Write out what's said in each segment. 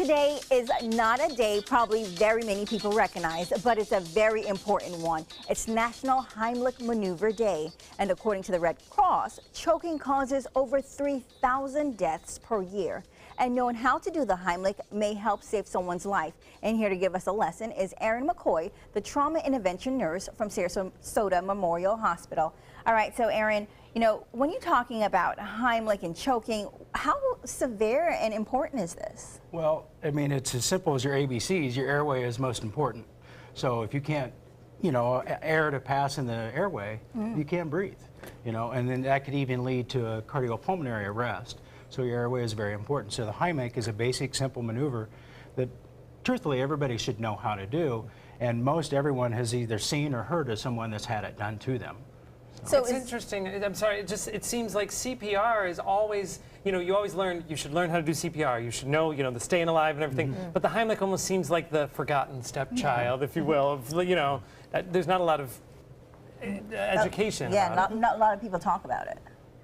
today is not a day probably very many people recognize, but it's a very important one. It's National Heimlich Maneuver Day. And according to the Red Cross, choking causes over 3,000 deaths per year. And knowing how to do the Heimlich may help save someone's life. And here to give us a lesson is Erin McCoy, the trauma intervention nurse from Sarasota Memorial Hospital. All right, so Erin, you know, when you're talking about Heimlich and choking, how severe and important is this? Well, I mean, it's as simple as your ABCs. Your airway is most important. So if you can't, you know, air to pass in the airway, you can't breathe, you know, and then that could even lead to a cardiopulmonary arrest. So your airway is very important. So the Heimlich is a basic, simple maneuver that, truthfully, everybody should know how to do. And most everyone has either seen or heard of someone that's had it done to them. So it's interesting. I'm sorry. It seems like CPR is always, you know, you always learn. You should learn how to do CPR. You should know, you know, the staying alive and everything. But the Heimlich almost seems like the forgotten stepchild, if you will. Of, you know, there's not a lot of education. Not a lot of people talk about it.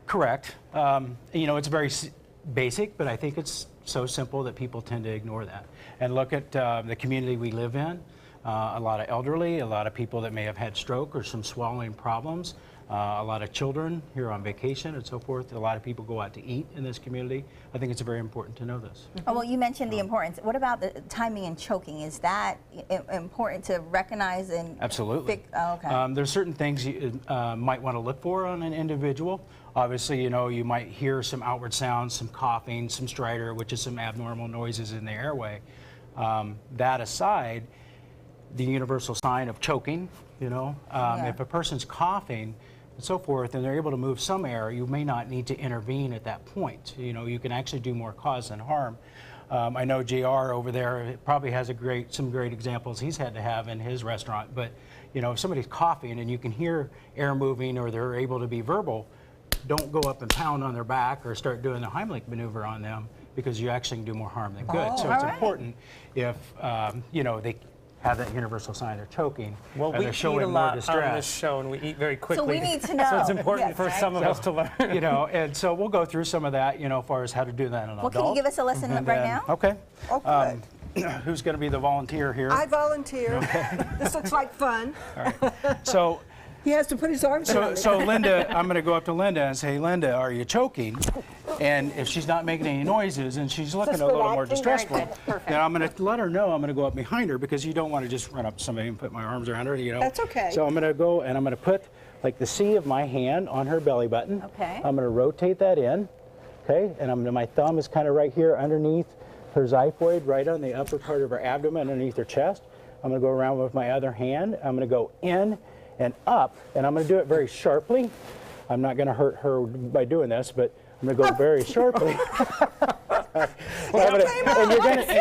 Correct. You know, it's very basic, but I think it's so simple that people tend to ignore that. And look at the community we live in. A lot of elderly, a lot of people that may have had stroke or some swallowing problems, a lot of children here on vacation and so forth. A lot of people go out to eat in this community. I think it's very important to know this. Oh, well, you mentioned the importance. What about the timing and choking? Is that important to recognize and Absolutely. Oh, okay. There's certain things you might want to look for on an individual. Obviously, you know, you might hear some outward sounds, some coughing, some stridor, which is some abnormal noises in the airway. That aside, the universal sign of choking, you know, if a person's coughing and so forth and they're able to move some air, you may not need to intervene at that point. You know, you can actually do more cause than harm. I know JR over there probably has some great examples he's had to have in his restaurant, but you know, if somebody's coughing and you can hear air moving or they're able to be verbal, don't go up and pound on their back or start doing the Heimlich maneuver on them, because you actually can do more harm than good. So it's important if, you know, they have that universal sign they're choking. Well, we eat a lot on this show, and we eat very quickly. So we need to know. So it's important for some of us to learn. You know, and so we'll go through some of that, you know, as far as how to do that in an adult. Well, can you give us a lesson right now? Okay. Oh, good. Who's going to be the volunteer here? I volunteer. This looks like fun. All right. So he has to put his arms around me. So Linda, I'm going to go up to Linda and say, Linda, are you choking? And if she's not making any noises and she's looking a little more distressful, then I'm going to let her know I'm going to go up behind her, because you don't want to just run up to somebody and put my arms around her, you know. That's okay. So I'm going to go and I'm going to put like the C of my hand on her belly button. Okay. I'm going to rotate that in, okay, and my thumb is kind of right here underneath her xiphoid, right on the upper part of her abdomen, underneath her chest. I'm going to go around with my other hand. I'm going to go in and up, and I'm going to do it very sharply. I'm not going to hurt her by doing this, but I'm going to go very sharply. And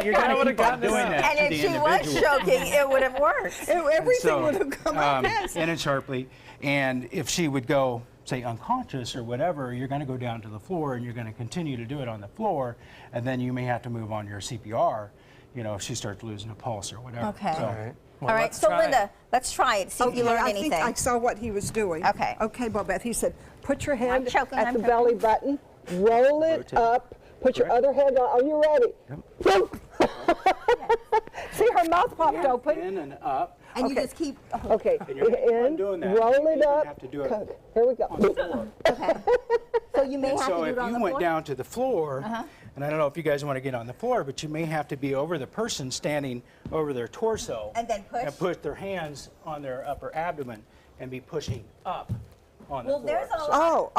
you're going to keep on doing that. And if she was choking, it would have worked. Everything would have come out fast. In and sharply. And if she would go, say, unconscious or whatever, you're going to go down to the floor, and you're going to continue to do it on the floor, and then you may have to move on your CPR, you know, if she starts losing a pulse or whatever. Okay. So, All right. Well, all right, so Linda, let's try it, see if you learn anything. I saw what he was doing. Okay. Okay, Bobette, he said, put your hand choking, at the belly button, roll it up, put your other hand on. Are you ready? Yep. See, her mouth popped open. In and up. And you just keep... Okay, in, doing that. roll it up. Have to do it Here we go. on the floor. Okay. So you may have to do it on the floor? So if you went down to the floor, and I don't know if you guys want to get on the floor, but you may have to be over the person standing over their torso. And then push? And put their hands on their upper abdomen and be pushing up on the Well, floor.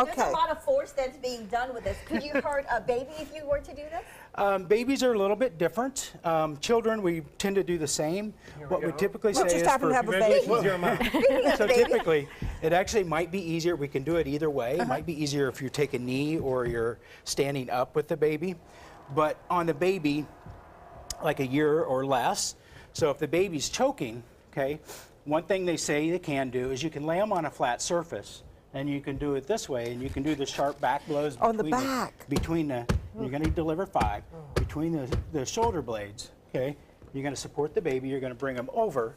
there's a lot of force that's being done with this. Could you hurt a baby if you were to do this? Babies are a little bit different. Children, we tend to do the same. What we typically say just is happen to have a baby. so typically, it actually might be easier. We can do it either way. It might be easier if you take a knee or you're standing up with the baby. But on the baby, like a year or less, so if the baby's choking, okay, one thing they say they can do is you can lay them on a flat surface, and you can do it this way, and you can do the sharp back blows On the back. You're going to deliver 5, between the shoulder blades, okay? You're going to support the baby, you're going to bring them over.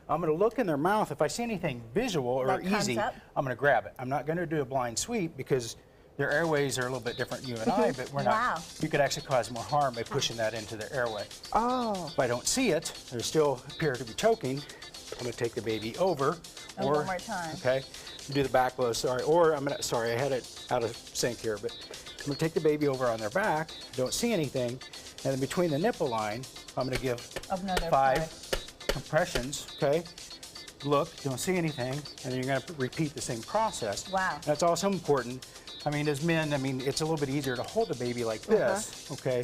I'm going to look in their mouth. If I see anything visual or easy, I'm going to grab it. I'm not going to do a blind sweep, because their airways are a little bit different than you and I, but we're Wow. not. You could actually cause more harm by pushing that into their airway. Oh. If I don't see it, they still appear to be choking. I'm going to take the baby over. One more time. Okay. Do the back blow, sorry. Or I'm going to, sorry, I had it out of sync here, but I'm going to take the baby over on their back, don't see anything, and then between the nipple line, I'm going to give Another 5 compressions, okay? Look, don't see anything, and then you're going to repeat the same process. Wow. That's also important. I mean, as men, I mean, it's a little bit easier to hold the baby like this, okay,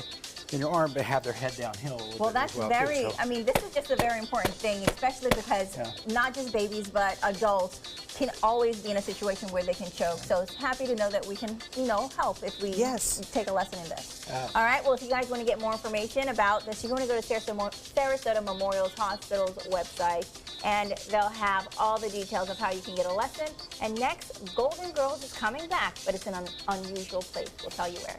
in your arm, but have their head downhill a little Well, bit that's as well, very, too, so. I mean, this is just a very important thing, especially because not just babies, but adults can always be in a situation where they can choke. So it's happy to know that we can, you know, help if we take a lesson in this. All right, well, if you guys want to get more information about this, you're going to go to Sarasota Memorial Hospital's website, and they'll have all the details of how you can get a lesson. And next, Golden Girls is coming back, but it's in an unusual place. We'll tell you where.